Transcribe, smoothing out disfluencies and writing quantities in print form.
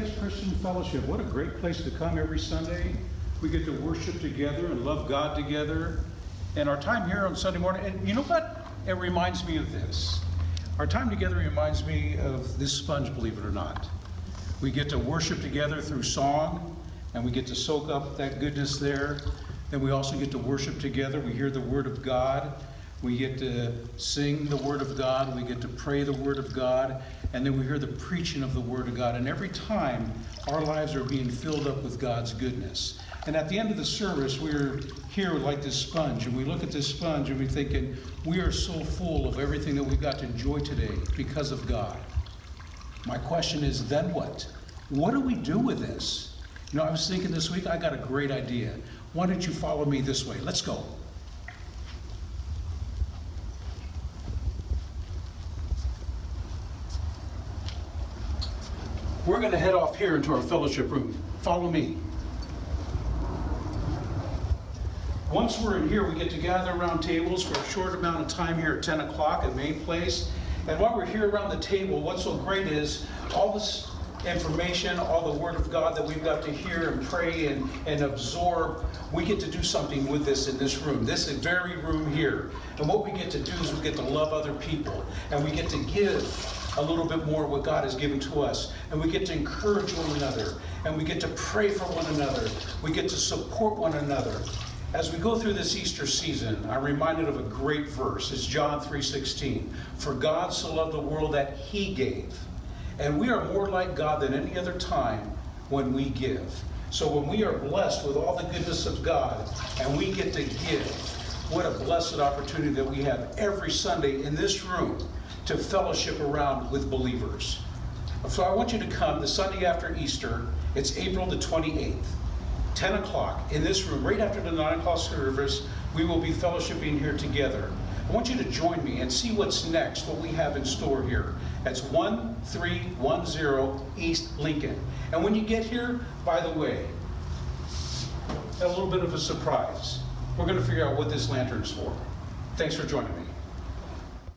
Grace Christian Fellowship. What a great place to come every Sunday. We get to worship together and love God together. And our time here on Sunday morning, and you know what? It reminds me of this. Our time together reminds me of this sponge, believe it or not. We get to worship together through song, and we get to soak up that goodness there. Then we also get to worship together. We hear the Word of God. We get to sing the Word of God. We get to pray the Word of God. And then we hear the preaching of the Word of God. And every time, our lives are being filled up with God's goodness. And at the end of the service, we're here like this sponge. And we look at this sponge and we're thinking, we are so full of everything that we've got to enjoy today because of God. My question is, then what? What do we do with this? You know, I was thinking this week, I got a great idea. Why don't you follow me this way? Let's go. We're going to head off here into our fellowship room. Follow me. Once we're in here, we get to gather around tables for a short amount of time here at 10 o'clock at Main Place. And while we're here around the table, what's so great is all this information, all the Word of God that we've got to hear and pray and absorb, we get to do something with this in this room, this very room here. And what we get to do is we get to love other people, and we get to give a little bit more of what God has given to us, and we get to encourage one another, and we get to pray for one another, we get to support one another. As we go through this Easter season, I'm reminded of a great verse. It's John 3:16. For God so loved the world that He gave. And we are more like God than any other time when we give. So when we are blessed with all the goodness of God and we get to give, what a blessed opportunity that we have every Sunday in this room to fellowship around with believers. So I want you to come the Sunday after Easter. It's April the 28th, 10 o'clock in this room. Right after the 9 o'clock service, we will be fellowshipping here together. I want you to join me and see what's next, what we have in store here. That's 1310 East Lincoln. And when you get here, by the way, a little bit of a surprise. We're going to figure out what this lantern's for. Thanks for joining me.